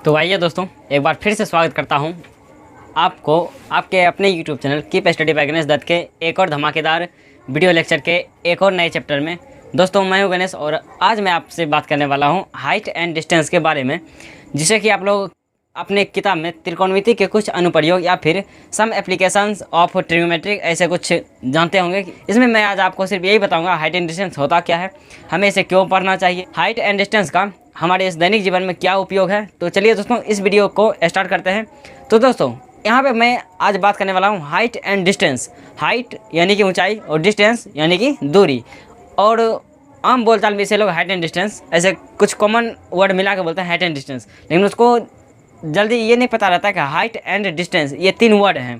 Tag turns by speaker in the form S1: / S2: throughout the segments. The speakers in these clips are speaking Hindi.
S1: तो आइए दोस्तों, एक बार फिर से स्वागत करता हूं आपको आपके अपने YouTube channel keep study by Ganesh Dutt के एक और धमाकेदार वीडियो लेक्चर के एक और नए चैप्टर में। दोस्तों मैं हूं गणेश और आज मैं आपसे बात करने वाला हूं हाइट एंड डिस्टेंस के बारे में, जिसे कि आप लोग अपने किताब में त्रिकोणमिति के कुछ अनुप्रयोग या फिर सम एप्लीकेशंस ऑफ ट्रिग्नोमेट्रिक ऐसे कुछ जानते होंगे। इसमें मैं आज आपको सिर्फ यही बताऊंगा हाइट एंड डिस्टेंस होता क्या है, हमें इसे क्यों पढ़ना चाहिए, हाइट एंड डिस्टेंस का हमारे इस दैनिक जीवन में क्या उपयोग है। तो चलिए दोस्तों इस वीडियो को स्टार्ट करते हैं। तो दोस्तों यहाँ पे मैं आज बात करने वाला हूँ हाइट एंड डिस्टेंस। हाइट यानी कि ऊंचाई और डिस्टेंस यानी कि दूरी। और आम बोलचाल में इसे लोग हाइट एंड डिस्टेंस ऐसे कुछ कॉमन वर्ड मिला के बोलते हैं हाइट एंड डिस्टेंस, लेकिन उसको जल्दी ये नहीं पता रहता कि हाइट एंड डिस्टेंस ये तीन वर्ड हैं।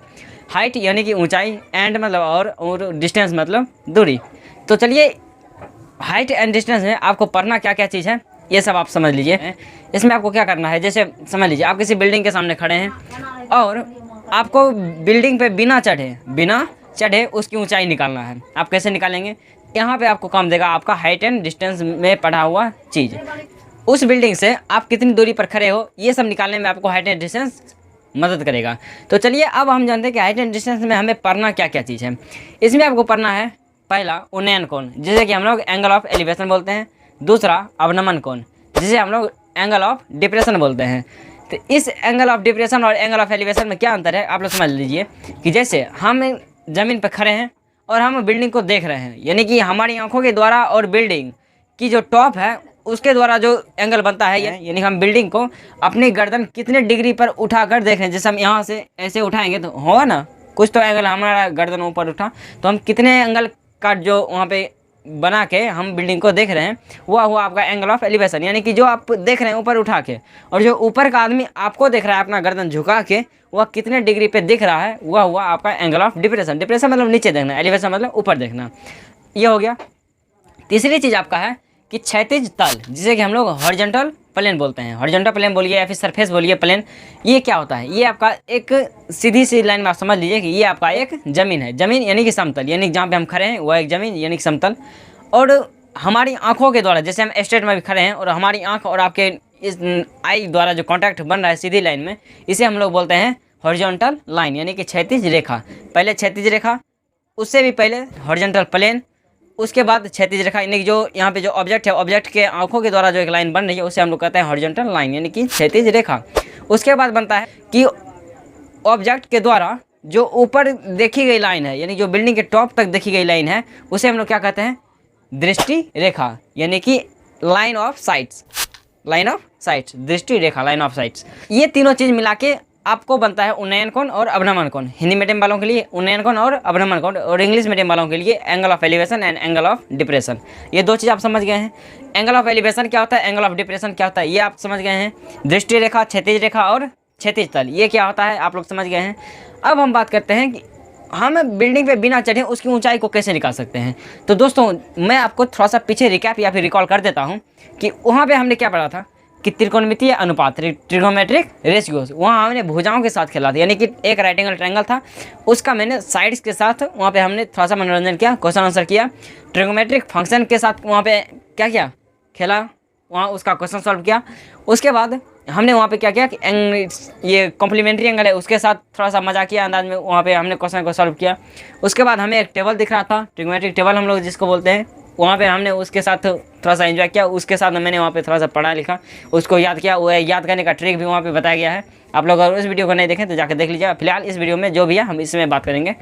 S1: हाइट यानी कि ऊंचाई, एंड मतलब और डिस्टेंस मतलब दूरी। तो चलिए हाइट एंड डिस्टेंस में आपको पढ़ना क्या क्या चीज़ है ये सब आप समझ लीजिए। इसमें आपको क्या करना है, जैसे समझ लीजिए आप किसी बिल्डिंग के सामने खड़े हैं और आपको बिल्डिंग पे बिना चढ़े उसकी ऊंचाई निकालना है। आप कैसे निकालेंगे, यहाँ पे आपको काम देगा आपका हाइट एंड डिस्टेंस में पढ़ा हुआ चीज़। उस बिल्डिंग से आप कितनी दूरी पर खड़े हो ये सब निकालने में आपको हाइट एंड डिस्टेंस मदद करेगा। तो चलिए अब हम जानते हैं कि हाइट एंड डिस्टेंस में हमें पढ़ना क्या क्या चीज़ है। इसमें आपको पढ़ना है पहला उन्नयन कोण, जिसे कि हम लोग एंगल ऑफ एलिवेशन बोलते हैं। दूसरा अवनमन कोण, जिसे हम लोग एंगल ऑफ डिप्रेशन बोलते हैं। तो इस एंगल ऑफ डिप्रेशन और एंगल ऑफ एलिवेशन में क्या अंतर है आप लोग समझ लीजिए कि जैसे हम ज़मीन पर खड़े हैं और हम बिल्डिंग को देख रहे हैं, यानी कि हमारी आंखों के द्वारा और बिल्डिंग की जो टॉप है उसके द्वारा जो एंगल बनता है, यानी हम बिल्डिंग को अपनी गर्दन कितने डिग्री पर उठाकर देख रहे हैं। जैसे हम यहाँ से ऐसे उठाएंगे तो होगा ना कुछ तो एंगल, हमारा गर्दन ऊपर उठा तो हम कितने एंगल का जो वहाँ पे बना के हम बिल्डिंग को देख रहे हैं वह हुआ आपका एंगल ऑफ एलिवेशन, यानी कि जो आप देख रहे हैं ऊपर उठा के, और जो ऊपर का आदमी आपको देख रहा है अपना गर्दन झुका के वह कितने डिग्री पे दिख रहा है वह हुआ आपका एंगल ऑफ डिप्रेशन। डिप्रेशन मतलब नीचे देखना, एलिवेशन मतलब ऊपर देखना। ये हो गया। तीसरी चीज़ आपका है कि क्षैतिज तल, जिसे कि हम लोग हॉरिजॉन्टल प्लेन बोलते हैं। हॉरिजॉन्टल प्लेन बोलिए या फिर सरफेस बोलिए प्लेन। ये क्या होता है, ये आपका एक सीधी सी लाइन में आप समझ लीजिए कि ये आपका एक ज़मीन है। ज़मीन यानी कि समतल, यानी कि जहाँ पे हम खड़े हैं वह एक ज़मीन यानी कि समतल। और हमारी आँखों के द्वारा, जैसे हम स्ट्रेट में भी खड़े हैं और हमारी आँख और आपके इस आई द्वारा जो कॉन्टैक्ट बन रहा है सीधी लाइन में, इसे हम लोग बोलते हैं हॉरिजॉन्टल लाइन, यानी कि क्षैतिज रेखा। पहले क्षैतिज रेखा, उससे भी पहले हॉरिजॉन्टल प्लेन, उसके बाद क्षैतिज रेखा, यानी कि जो यहाँ पे जो ऑब्जेक्ट है ऑब्जेक्ट के आंखों के द्वारा जो एक लाइन बन रही है उसे हम लोग कहते हैं हॉरिजॉन्टल लाइन, यानी कि क्षैतिज रेखा। उसके बाद बनता है कि ऑब्जेक्ट के द्वारा जो ऊपर देखी गई लाइन है, यानी जो बिल्डिंग के टॉप तक देखी गई लाइन है उसे हम लोग क्या कहते हैं, दृष्टि रेखा, यानी कि line of sites. Line of sites, दृष्टि रेखा, लाइन ऑफ साइट्स। ये तीनों चीज़ मिला के आपको बनता है उन्नयन कोण और अवनमन कोण। हिंदी मीडियम वालों के लिए उन्नयन कोण और अवनमन कोण, और इंग्लिश मीडियम वालों के लिए angle of elevation and angle of depression. ये दो चीज़ आप समझ गए हैं। एंगल ऑफ एलिवेशन क्या होता है, एंगल ऑफ डिप्रेशन क्या होता है, ये आप समझ गए हैं। दृष्टि रेखा, क्षैतिज रेखा और क्षैतिज तल, ये क्या होता है आप लोग समझ गए हैं। अब हम बात करते हैं कि हम बिल्डिंग पे बिना चढ़े उसकी ऊंचाई को कैसे निकाल सकते हैं। तो दोस्तों मैं आपको थोड़ा सा पीछे रिकैप या फिर रिकॉल कर देता हूँ कि वहाँ पे हमने क्या पढ़ा था कि त्रिकोणमितीय अनुपात, ट्रिग्नोमेट्रिक रेशियोज, वहाँ हमने भुजाओं के साथ खेला था, यानी कि एक राइट एंगल ट्रायंगल था, उसका मैंने साइड्स के साथ वहाँ पे हमने थोड़ा सा मनोरंजन किया, क्वेश्चन आंसर किया। ट्रिग्नोमेट्रिक फंक्शन के साथ वहाँ पे क्या किया, खेला, वहाँ उसका क्वेश्चन सॉल्व किया। उसके बाद हमने वहाँ पे क्या किया कि ये कॉम्प्लीमेंट्री एंगल है उसके साथ थोड़ा सा मजाकिया अंदाज में वहाँ पे हमने क्वेश्चन को सॉल्व किया। उसके बाद हमें एक टेबल दिख रहा था, ट्रिग्नोमेट्रिक टेबल हम लोग जिसको बोलते हैं, वहाँ पे हमने उसके साथ थोड़ा सा एंजॉय किया। उसके साथ मैंने वहाँ पे थोड़ा सा पढ़ा लिखा, उसको याद किया। वो याद करने का ट्रिक भी वहाँ पे बताया गया है। आप लोग अगर उस वीडियो को नहीं देखें तो जाकर देख लीजिए। फिलहाल इस वीडियो में जो भी है हम इसमें बात करेंगे,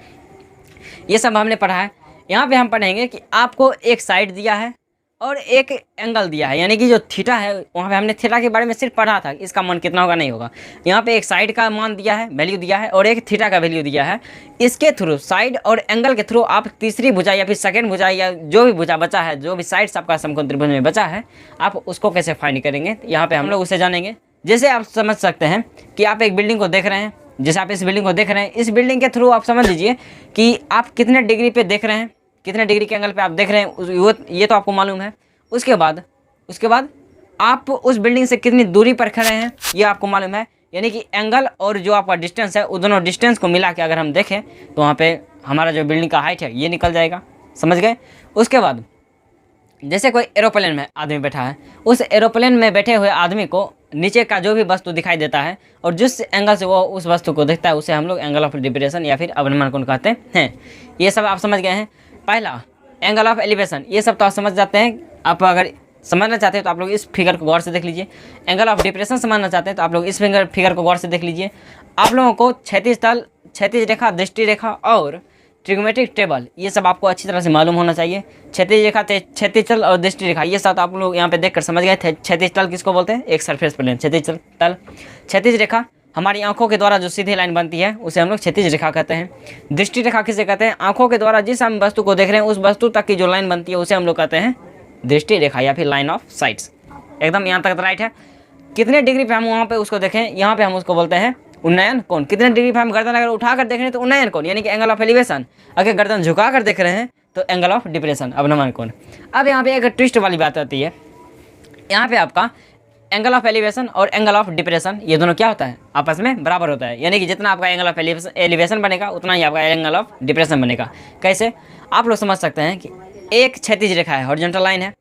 S1: ये सब हमने पढ़ा है। यहाँ पे हम पढ़ेंगे कि आपको एक साइड दिया है और एक एंगल दिया है, यानी कि जो थीटा है वहाँ पे हमने थीटा के बारे में सिर्फ पढ़ा था, इसका मान कितना होगा नहीं होगा। यहाँ पे एक साइड का मान दिया है, वैल्यू दिया है, और एक थीटा का वैल्यू दिया है। इसके थ्रू, साइड और एंगल के थ्रू आप तीसरी भुजा या फिर सेकंड भुजा या जो भी भुजा बचा है, जो भी साइड्स आपका समकोण त्रिभुज में बचा है, आप उसको कैसे फाइंड करेंगे यहाँ पे हम लोग उसे जानेंगे। जैसे आप समझ सकते हैं कि आप एक बिल्डिंग को देख रहे हैं, जैसे आप इस बिल्डिंग को देख रहे हैं, इस बिल्डिंग के थ्रू आप समझ लीजिए कि आप कितने डिग्री पे देख रहे हैं, कितने डिग्री के एंगल पे आप देख रहे हैं, ये तो आपको मालूम है। उसके बाद आप उस बिल्डिंग से कितनी दूरी पर खड़े हैं ये आपको मालूम है, यानी कि एंगल और जो आपका डिस्टेंस है वो दोनों डिस्टेंस को मिला के अगर हम देखें तो वहाँ पे हमारा जो बिल्डिंग का हाइट है ये निकल जाएगा। समझ गए। उसके बाद जैसे कोई एरोप्लेन में आदमी बैठा है, उस एरोप्लेन में बैठे हुए आदमी को नीचे का जो भी वस्तु दिखाई देता है और जिस एंगल से वो उस वस्तु को देखता है उसे हम लोग एंगल ऑफ डिप्रेशन या फिर अवनमन कोण कहते हैं। ये सब आप समझ गए हैं। पहला एंगल ऑफ एलिवेशन, ये सब तो आप समझ जाते हैं। आप अगर समझना चाहते हैं तो आप लोग इस फिगर को गौर से देख लीजिए। एंगल ऑफ डिप्रेशन समझना चाहते हैं तो आप लोग इस फिगर को गौर से देख लीजिए। आप लोगों को क्षैतिज तल, क्षैतिज रेखा, दृष्टि रेखा और ट्रिग्नोमेट्रिक टेबल ये सब आपको अच्छी तरह से मालूम होना चाहिए। क्षैतिज रेखा, क्षैतिज तल और दृष्टि रेखा ये सब आप लोग यहाँ पे देखकर समझ गए थे। क्षैतिज तल किसको बोलते हैं? एक सरफेस प्लेन, क्षैतिज तल। क्षैतिज रेखा हमारी आंखों के द्वारा जो सीधी लाइन बनती है उसे हम लोग क्षैतिज रेखा कहते हैं। दृष्टि रेखा किसे कहते हैं? आंखों के द्वारा जिस हम वस्तु को देख रहे हैं उस वस्तु तक की जो लाइन बनती है उसे हम लोग कहते हैं दृष्टि रेखा या फिर लाइन ऑफ साइट्स। एकदम यहाँ तक राइट है। कितने डिग्री पे हम वहाँ पे उसको देखें, यहाँ पे हम उसको बोलते हैं उन्नयन कोण। कितने डिग्री पे हम गर्दन अगर उठा कर देख रहे हैं तो उन्नयन कोण यानी कि एंगल ऑफ एलिवेशन। अगर गर्दन झुका कर देख रहे हैं तो एंगल ऑफ डिप्रेशन, अवनमन कोण। अब यहाँ पे एक ट्विस्ट वाली बात आती है। यहाँ पे आपका एंगल ऑफ एलिवेशन और एंगल ऑफ डिप्रेशन ये दोनों क्या होता है? आपस में बराबर होता है। यानी कि जितना आपका एंगल ऑफ एलिवेशन बनेगा उतना ही आपका एंगल ऑफ डिप्रेशन बनेगा। कैसे? आप लोग समझ सकते हैं कि एक क्षैतिज रेखा है, हॉरिजॉन्टल लाइन है,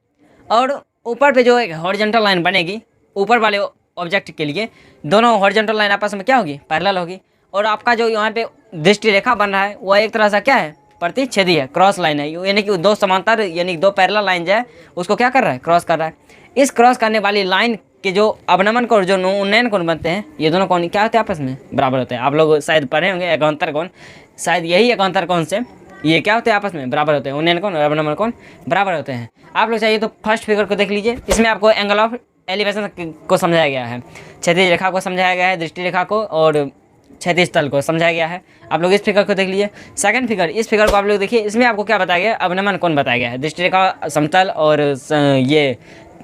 S1: और ऊपर पे जो एक हॉरिजॉन्टल लाइन बनेगी ऊपर वाले ऑब्जेक्ट के लिए, दोनों हॉरिजॉन्टल लाइन आपस में क्या होगी? पैरेलल होगी। और आपका जो यहाँ पे दृष्टि रेखा बन रहा है वह एक तरह से क्या है? प्रतिच्छेदी है, क्रॉस लाइन है। यानी कि दो समांतर यानी दो पैरेलल लाइन जो है उसको क्या कर रहा है? क्रॉस कर रहा है। इस क्रॉस करने वाली लाइन के जो अवनमन कोण, जो उन्नयन कोण बनते हैं, ये दोनों कोण क्या होते हैं? आपस में बराबर होते हैं। आप लोग शायद पढ़े होंगे एकांतर कोण, शायद यही एकांतर कोण से ये क्या होते हैं? आपस में बराबर होते हैं। उन्नयन कोण और अवनमन कोण बराबर होते हैं। आप लोग चाहिए तो फर्स्ट फिगर को देख लीजिए। इसमें आपको एंगल ऑफ एलिवेशन को समझाया गया है, क्षैतिज रेखा को समझाया गया है, दृष्टि रेखा को और क्षैतिज तल को समझाया गया है। आप लोग इस फिगर को देख लीजिए। सेकंड फिगर, इस फिगर को आप लोग देखिए। इसमें आपको क्या बताया गया है? अवनमन कोण बताया गया है। दृष्टि रेखा, समतल और ये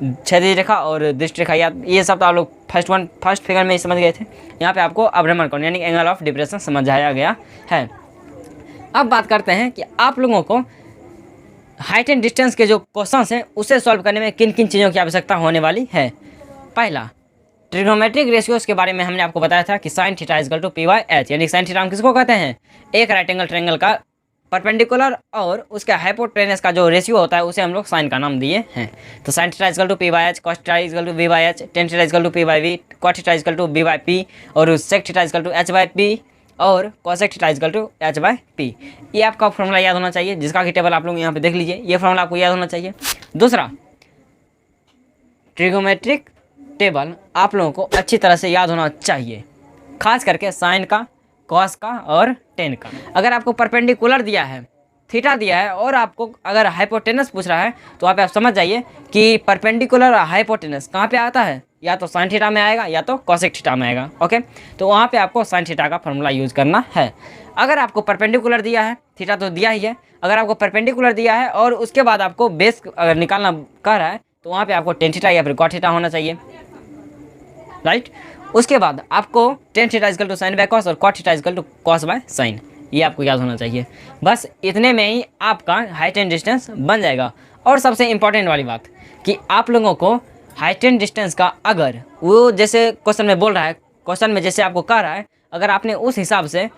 S1: क्षैतिज रेखा और दृष्टि रेखा, ये सब तो आप लोग फर्स्ट फिगर में समझ गए थे। यहाँ पे आपको अवनमन कोण यानी एंगल ऑफ डिप्रेशन समझाया गया है। अब बात करते हैं कि आप लोगों को हाइट एंड डिस्टेंस के जो क्वेश्चन हैं उसे सॉल्व करने में किन किन चीज़ों की आवश्यकता होने वाली है। पहला, ट्रिग्नोमेट्रिक रेशियोज के बारे में हमने आपको बताया था कि sine theta equal to P by H, यानी साइन थीटा हम किसको कहते हैं? एक राइट एंगल ट्रायंगल का परपेंडिकुलर और उसके हाइपोटेनस का जो रेशियो होता है उसे हम लोग साइन का नाम दिए हैं। तो sine theta equal to P by H, cos theta equal to V by H, tan theta equal to P by V, cot theta equal to B by P और sec theta equal to H by P और cosec theta equal to H by P. ये आपका फॉर्मूला याद होना चाहिए, जिसका कि टेबल आप लोग यहाँ पे देख लीजिए। ये फॉर्मूला आपको याद होना चाहिए। दूसरा, ट्रिग्नोमेट्रिक टेबल आप लोगों को अच्छी तरह से याद होना चाहिए, खास करके साइन का, कॉस का और टेन का। अगर आपको परपेंडिकुलर दिया है, थीटा दिया है और आपको अगर हाइपोटेनस पूछ रहा है तो वहाँ पे आप समझ जाइए कि परपेंडिकुलर और हाइपोटेनस कहाँ पे आता है? या तो साइन थीटा में आएगा या तो कॉसेक थीटा में आएगा। ओके, तो वहाँ पे आपको साइन थीटा का फॉर्मूला यूज़ करना है। अगर आपको परपेंडिकुलर दिया है, थीटा तो दिया ही है, अगर आपको परपेंडिकुलर दिया है और उसके बाद आपको बेस अगर निकालना कह रहा है तो वहाँ पे आपको टेन थीटा या फिर कॉट थीटा होना चाहिए, राइट। उसके बाद आपको tan theta equal to sine by cos और cot theta equal to cos by sine, ये आपको याद होना चाहिए। बस इतने में ही आपका हाइट एंड डिस्टेंस बन जाएगा। और सबसे इम्पॉर्टेंट वाली बात कि आप लोगों को हाइट एंड डिस्टेंस का अगर वो जैसे क्वेश्चन में बोल रहा है, क्वेश्चन में जैसे आपको कह रहा है, अगर आपने उस हिसाब से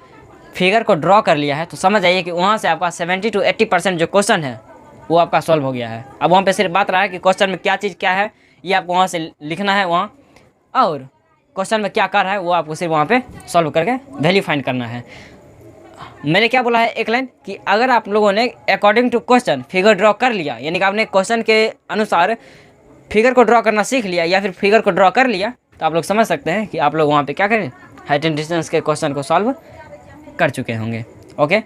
S1: फिगर को ड्रॉ कर लिया है तो समझ आइए कि वहाँ से आपका 70 to 80% जो क्वेश्चन है वो आपका सॉल्व हो गया है। अब वहाँ पे सिर्फ बात रहा है कि क्वेश्चन में क्या चीज़ क्या है ये आपको वहाँ से लिखना है वहाँ, और क्वेश्चन में क्या कर रहा है वो आपको सिर्फ वहाँ पे सॉल्व करके वैल्यू फाइंड करना है। मैंने क्या बोला है एक लाइन कि अगर आप लोगों ने according to question figure draw कर लिया, यानी कि आपने क्वेश्चन के अनुसार फिगर को ड्रॉ करना सीख लिया या फिर फिगर को ड्रॉ कर लिया, तो आप लोग समझ सकते हैं कि आप लोग वहाँ पे क्या करें, हाइट एंड डिस्टेंस के क्वेश्चन को सॉल्व कर चुके होंगे। ओके,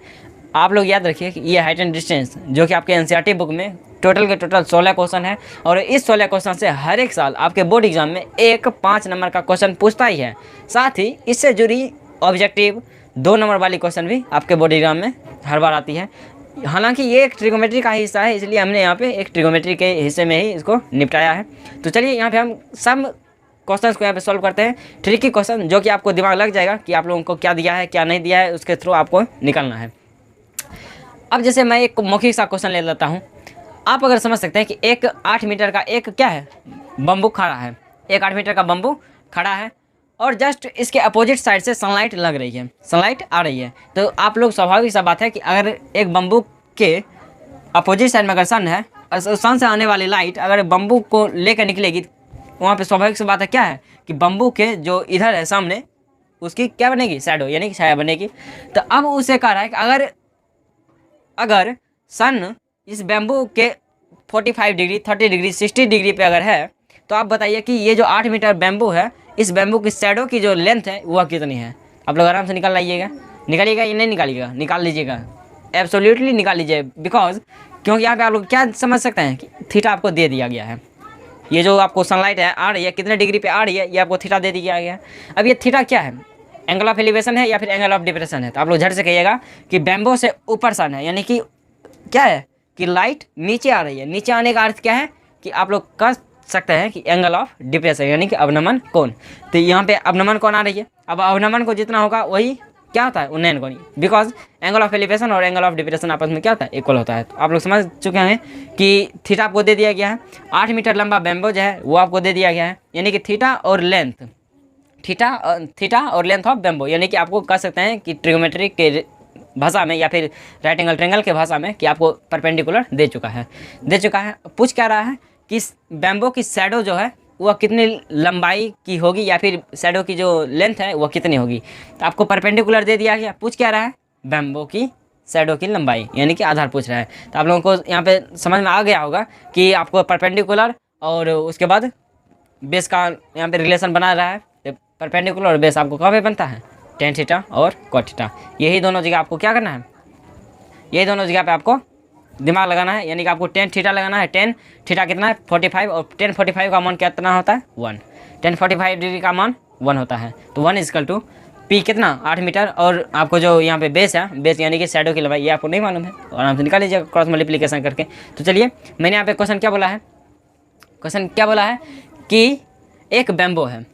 S1: आप लोग याद रखिए कि ये हाइट एंड डिस्टेंस जो कि आपके एनसीईआरटी बुक में टोटल के टोटल 16 क्वेश्चन है, और इस 16 क्वेश्चन से हर एक साल आपके बोर्ड एग्जाम में एक 5 नंबर का क्वेश्चन पूछता ही है। साथ ही इससे जुड़ी ऑब्जेक्टिव 2 नंबर वाली क्वेश्चन भी आपके बोर्ड एग्जाम में हर बार आती है। हालांकि ये एक ट्रिगोमेट्री का हिस्सा है, इसलिए हमने यहाँ पे एक ट्रिगोमेट्री के हिस्से में ही इसको निपटाया है। तो चलिए यहाँ पे हम सब क्वेश्चंस को यहाँ पे सॉल्व करते हैं। ट्रिकी क्वेश्चन जो कि आपको दिमाग लग जाएगा कि आप लोगों को क्या दिया है क्या नहीं दिया है, उसके थ्रू आपको निकालना है। अब जैसे मैं एक मौखिक सा क्वेश्चन ले लेता हूँ। आप अगर समझ सकते हैं कि एक 8 मीटर का एक क्या है, बम्बू खड़ा है, एक 8 मीटर का बम्बू खड़ा है और जस्ट इसके अपोजिट साइड से सनलाइट लग रही है, सनलाइट आ रही है। तो आप लोग स्वाभाविक सा बात है कि अगर एक बम्बू के अपोजिट साइड में अगर सन है सन से आने वाली लाइट अगर बम्बू को लेकर निकलेगी, वहाँ पे स्वाभाविक सी बात है क्या है कि बम्बू के जो इधर है सामने उसकी क्या बनेगी, शैडो यानी कि छाया बनेगी। तो अब उसे कह रहा है कि अगर सन इस बैम्बू के 45 डिग्री, 30 डिग्री, 60 डिग्री पे अगर है, तो आप बताइए कि ये जो 8 मीटर बैम्बू है, इस बैम्बू की शैडो की जो लेंथ है वह कितनी है। आप लोग आराम से निकाल लाइएगा, निकालिएगा या नहीं निकालिएगा, निकाल लीजिएगा, एब्सोल्युटली निकाल लीजिए। बिकॉज क्योंकि यहाँ पे आप लोग क्या समझ सकते हैं कि थीटा आपको दे दिया गया है। ये जो आपको सनलाइट है आ रही है, कितने डिग्री पे आ रही है, ये आपको थीटा दे दिया गया है। अब ये थीटा क्या है, एंगल ऑफ एलिवेशन है या फिर एंगल ऑफ डिप्रेशन है। तो आप लोग झट से कहिएगा कि बैम्बो से ऊपर सन है, यानी कि क्या है कि लाइट नीचे आ रही है। नीचे आने का अर्थ क्या है कि आप लोग कह सकते हैं कि एंगल ऑफ डिप्रेशन यानी कि अवनमन कोण। तो यहाँ पे अवनमन कोण आ रही है। अब अवनमन को जितना होगा वही क्या होता है, उन्नयन कोण। बिकॉज एंगल ऑफ एलिवेशन और एंगल ऑफ डिप्रेशन आपस में क्या होता है, इक्वल होता है। तो आप लोग समझ चुके हैं कि थीटा आपको दे दिया गया है। 8 मीटर लंबा बैम्बो जो है वो आपको दे दिया गया है, यानी कि थीटा और लेंथ, थीटा और लेंथ ऑफ बैम्बो, यानी कि आपको कह सकते हैं कि ट्रिग्नोमेट्री के भाषा में या फिर राइट एंगल ट्रायंगल के भाषा में कि आपको परपेंडिकुलर दे चुका है। पूछ क्या रहा है कि बैम्बो की शैडो जो है वह कितनी लंबाई की होगी या फिर शैडो की जो लेंथ है वह कितनी होगी। तो आपको परपेंडिकुलर दे दिया गया। पूछ क्या रहा है, बैम्बो की शैडो की लंबाई यानी कि आधार पूछ रहा है। तो आप लोगों को यहाँ पे समझ में आ गया होगा कि आपको परपेंडिकुलर और उसके बाद बेस का यहाँ पे रिलेशन बना रहा है। तो परपेंडिकुलर और बेस आपको कहाँ पे बनता है, टेन थीटा और कॉट थीटा। यही दोनों जगह आपको क्या करना है, यही दोनों जगह पे आपको दिमाग लगाना है। यानी कि आपको टेन थीटा लगाना है। टेन थीटा कितना है 45 और टेन 45 का मान कितना होता है 1। टेन 45 डिग्री का मान 1 होता है। तो 1 इजकल टू पी कितना 8 मीटर और आपको जो यहाँ पे बेस है, बेस यानी कि शैडो की लंबाई, ये आपको नहीं मालूम है, आराम से निकाल लीजिएगा क्रॉस मल्टीप्लिकेशन करके। तो चलिए मैंने यहाँ पे क्वेश्चन क्या बोला है कि एक बैम्बो है,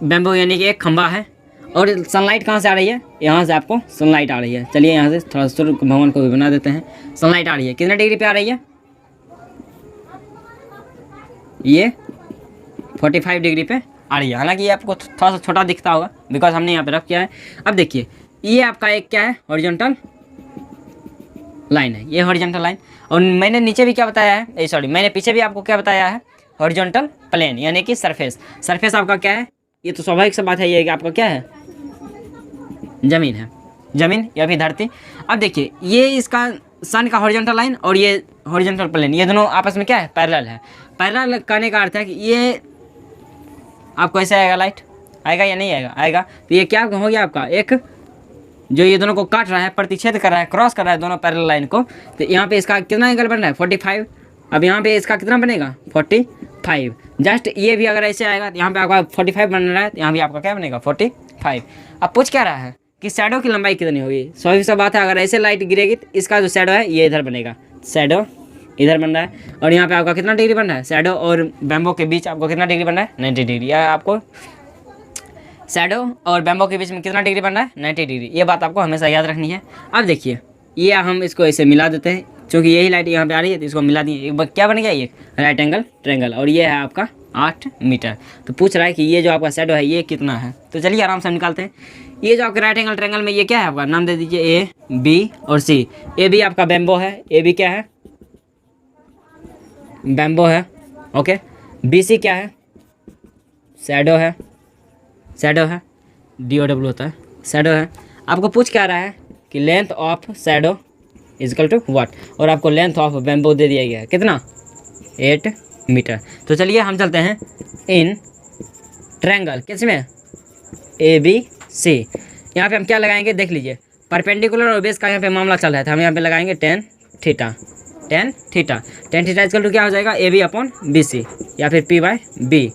S1: बैम्बो यानी कि एक खंबा है और सनलाइट कहाँ से आ रही है, यहाँ से आपको सनलाइट आ रही है। चलिए यहाँ से थोड़ा सूर्य भवन को भी बना देते हैं। सनलाइट आ रही है कितने डिग्री पे आ रही है, ये 45 डिग्री पे आ रही है। हालांकि ये आपको थोड़ा सा छोटा दिखता होगा बिकॉज हमने यहाँ पे रख किया है। अब देखिए ये आपका एक क्या है, हॉरिजॉन्टल लाइन है, ये हॉरिजॉन्टल लाइन। और मैंने नीचे भी क्या बताया है, मैंने पीछे भी आपको क्या बताया है, हॉरिजॉन्टल प्लेन यानी कि सरफेस आपका क्या है, ये तो स्वाभाविक सी बात है, ये कि आपका क्या है, जमीन है, जमीन या फिर धरती। अब देखिए ये इसका सन का हॉरिजॉन्टल लाइन और ये हॉरिजॉन्टल प्लेन, ये दोनों आपस में क्या है, पैरेलल है। पैरेलल करने का अर्थ है कि ये आपको ऐसे आएगा, लाइट आएगा या नहीं आएगा। तो ये क्या हो गया आपका, एक जो ये दोनों को काट रहा है, प्रतिच्छेद कर रहा है, क्रॉस कर रहा है दोनों पैरेलल लाइन को। तो यहाँ पे इसका कितना एंगल बन रहा है 45। अब यहाँ पे इसका कितना बनेगा 45। जस्ट ये भी अगर ऐसे आएगा तो यहाँ पे आपका 45 बन रहा है, तो यहाँ भी आपका क्या बनेगा 45। अब पूछ क्या रहा है कि शैडो की लंबाई कितनी होगी। स्वाभाविक सा बात है, अगर ऐसे लाइट गिरेगी तो इसका जो शैडो है ये इधर बनेगा, शैडो इधर बन रहा है। और यहाँ पे आपका कितना डिग्री बन रहा है, शैडो और बैम्बो के बीच आपको कितना डिग्री बन रहा है 90 डिग्री। या आपको शैडो और बैम्बो के बीच में कितना डिग्री बन रहा है 90 डिग्री। ये बात आपको हमेशा याद रखनी है। अब देखिए ये हम इसको ऐसे मिला देते हैं, क्योंकि यही लाइट यहाँ पे आ रही है तो इसको मिला दिए, एक क्या बन गया, ये राइट एंगल ट्रायंगल। और ये है आपका 8 मीटर। तो पूछ रहा है कि ये जो आपका शैडो है ये कितना है। तो चलिए आराम से निकालते हैं। ये जो आपका राइट एंगल ट्रायंगल में ये क्या है, आपका नाम दे दीजिए ए, बी और सी। ए भी आपका बैम्बो है, ए भी क्या है, बैम्बो है, ओके। बी सी क्या है, शैडो है, DOW होता है, शैडो है। आपको पूछ क्या रहा है कि length of shadow is equal to what, और आपको लेंथ ऑफ बैम्बो दे दिया गया है कितना 8 मीटर। तो चलिए हम चलते हैं इन ट्रायंगल, किस में ABC। यहाँ पे हम क्या लगाएंगे देख लीजिए, परपेंडिकुलर और बेस का यहाँ पे मामला चल रहा था, हम यहाँ पे लगाएंगे टेन थीटा इजकल टू क्या हो जाएगा AB/BC या फिर P/B।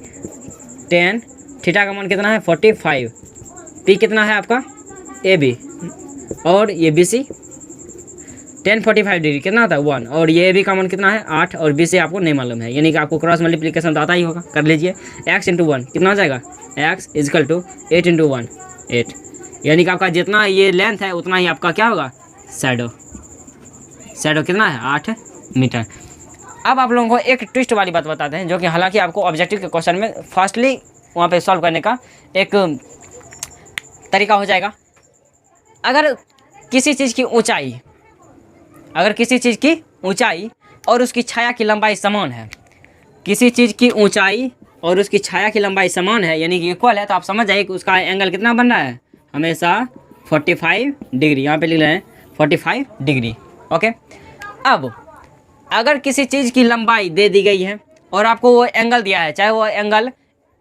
S1: टेन थीटा का मान कितना है 45, P कितना है आपका AB और ये BC 1045 डिग्री कितना होता है 1, और ये AB का मान कितना है 8 और BC आपको नहीं मालूम है, यानी कि आपको क्रॉस मल्टीप्लिकेशन तो आता ही होगा, कर लीजिए। x × 1 कितना हो जाएगा, x इजकल टू 8 × 1 8, यानी कि आपका जितना ये लेंथ है उतना ही आपका क्या होगा शैडो कितना है 8 मीटर। अब आप लोगों को एक ट्विस्ट वाली बात बताते हैं, जो कि हालांकि आपको ऑब्जेक्टिव के क्वेश्चन में फास्टली वहाँ पे सॉल्व करने का एक तरीका हो जाएगा। अगर किसी चीज़ की ऊंचाई और उसकी छाया की लंबाई समान है, किसी चीज़ की ऊंचाई और उसकी छाया की लंबाई समान है यानी कि इक्वल है, तो आप समझ जाइए कि उसका एंगल कितना बन रहा है, हमेशा 45 डिग्री। यहाँ पे लिख रहे हैं 45 डिग्री। ओके, अब अगर किसी चीज़ की लंबाई दे दी गई है और आपको वो एंगल दिया है, चाहे वो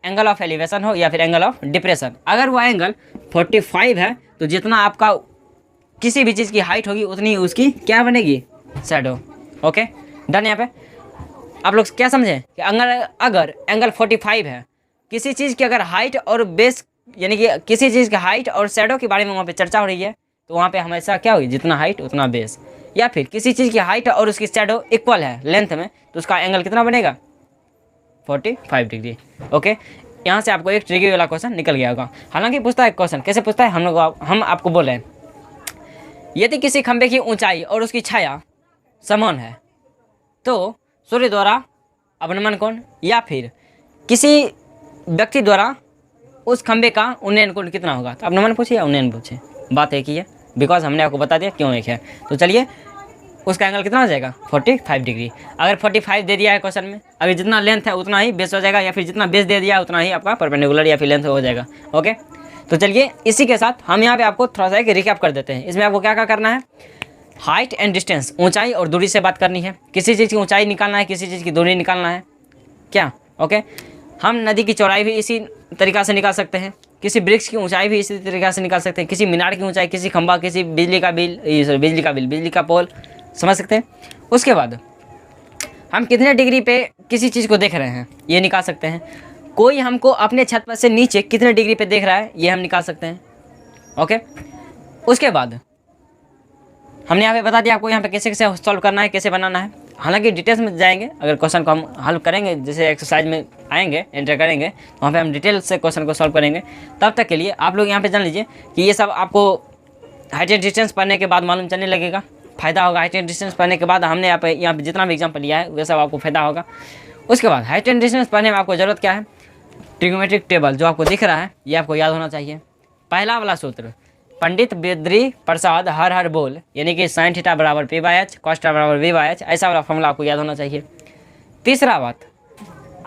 S1: एंगल ऑफ एलिवेशन हो या फिर एंगल ऑफ डिप्रेशन, अगर वो एंगल 45 है तो जितना आपका किसी भी चीज़ की हाइट होगी उतनी उसकी क्या बनेगी, शैडो। Okay done. यहाँ पे आप लोग क्या समझे कि अगर एंगल 45 है, किसी चीज़ की अगर हाइट और बेस यानी कि किसी चीज़ की हाइट और शैडो के बारे में वहाँ पे चर्चा हो रही है, तो वहाँ पे हमेशा क्या होगी, जितना हाइट उतना बेस। या फिर किसी चीज़ की हाइट और उसकी शैडो इक्वल है लेंथ में, तो उसका एंगल कितना बनेगा, 45 डिग्री। ओके, यहाँ से आपको एक ट्रिकी वाला क्वेश्चन निकल गया होगा। हालांकि पूछता है क्वेश्चन, कैसे पूछता है, हम आपको बोल रहे हैं यदि किसी खंभे की ऊंचाई और उसकी छाया समान है तो सूर्य द्वारा अवनमन कोण या फिर किसी व्यक्ति द्वारा उस खंभे का उन्नयन कोण कितना होगा। तो अवनमन पूछिए या उन्नयन पूछिए, बात एक ही है, बिकॉज हमने आपको बता दिया क्यों एक है। तो चलिए उसका एंगल कितना हो जाएगा, 45 डिग्री। अगर 45 दे दिया है क्वेश्चन में, अगर जितना लेंथ है उतना ही बेस हो जाएगा, या फिर जितना बेस दे दिया है उतना ही आपका परपेंडिकुलर या फिर लेंथ हो जाएगा। ओके, तो चलिए इसी के साथ हम यहाँ पे आपको थोड़ा सा एक रिकैप कर देते हैं। इसमें आपको क्या क्या करना है, हाइट एंड डिस्टेंस, ऊंचाई और दूरी से बात करनी है, किसी चीज़ की ऊंचाई निकालना है, किसी चीज़ की दूरी निकालना है क्या। ओके, हम नदी की चौड़ाई भी इसी तरीक़ा से निकाल सकते हैं, किसी वृक्ष की ऊंचाई भी इसी तरीक़ा से निकाल सकते हैं, किसी मीनार की ऊंचाई, किसी खंभा, किसी बिजली का पोल, समझ सकते हैं। उसके बाद हम कितने डिग्री पे किसी चीज़ को देख रहे हैं ये निकाल सकते हैं, कोई हमको अपने छत पर से नीचे कितने डिग्री पे देख रहा है ये हम निकाल सकते हैं। ओके, उसके बाद हमने यहाँ पे बता दिया आपको यहाँ पे कैसे सॉल्व करना है, कैसे बनाना है। हालांकि डिटेल्स में जाएंगे, अगर क्वेश्चन को हम हल करेंगे, जैसे एक्सरसाइज में आएंगे एंटर करेंगे तो वहाँ पे हम डिटेल से क्वेश्चन को सॉल्व करेंगे। तब तक के लिए आप लोग यहाँ पे जान लीजिए कि ये सब आपको हाइट एंड डिस्टेंस पढ़ने के बाद मालूम चलने लगेगा, फ़ायदा होगा। हाइट एंड डिस्टेंस पढ़ने के बाद हमने यहाँ पे जितना भी एग्जाम्पल लिया है वह सब आपको फ़ायदा होगा। उसके बाद हाइट एंड डिस्टेंस पढ़ने में आपको ज़रूरत क्या है, ट्रिग्नोमेट्रिक टेबल जो आपको दिख रहा है ये आपको याद होना चाहिए। पहला वाला सूत्र, पंडित बेदरी प्रसाद हर हर बोल, यानी कि sin थीटा बराबर p/h, cos थीटा बराबर v/h, ऐसा वाला फॉर्मूला आपको याद होना चाहिए। तीसरा बात,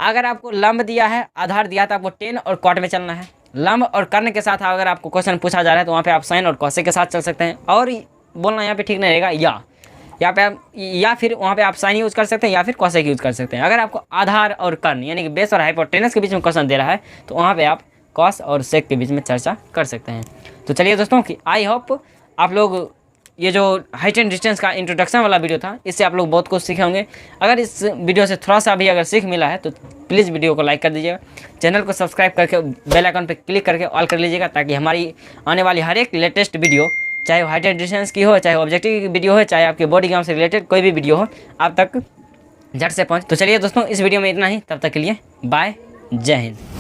S1: अगर आपको लंब दिया है, आधार दिया तो आपको टेन और कॉट में चलना है। लंब और कर्ण के साथ अगर आपको क्वेश्चन पूछा जा रहा है तो वहाँ पे आप साइन और कॉसेक के साथ चल सकते हैं। और बोलना यहाँ पे ठीक नहीं रहेगा यहाँ पे आप, या फिर वहाँ पे आप साइन यूज़ कर सकते हैं या फिर कॉसेक यूज़ कर सकते हैं। अगर आपको आधार और कर्ण यानी कि बेस और हाइपोटेनस के बीच में क्वेश्चन दे रहा है तो वहाँ पे आप कॉस और सेक के बीच में चर्चा कर सकते हैं। तो चलिए दोस्तों, कि आई होप आप लोग ये जो हाइट एंड डिस्टेंस का इंट्रोडक्शन वाला वीडियो था इससे आप लोग बहुत कुछ सीखे होंगे। अगर इस वीडियो से थोड़ा सा भी अगर सीख मिला है तो प्लीज़ वीडियो को लाइक कर दीजिएगा, चैनल को सब्सक्राइब करके बेल आइकन पर क्लिक करके ऑल कर लीजिएगा, ताकि हमारी आने वाली हर एक लेटेस्ट वीडियो, चाहे वो हाइट एंड डिस्टेंस की हो, चाहे ऑब्जेक्टिव की वीडियो हो, चाहे आपके बॉडी एग्जाम से रिलेटेड कोई भी वीडियो हो, आप तक झट से पहुँच। तो चलिए दोस्तों, इस वीडियो में इतना ही, तब तक के लिए बाय, जय हिंद।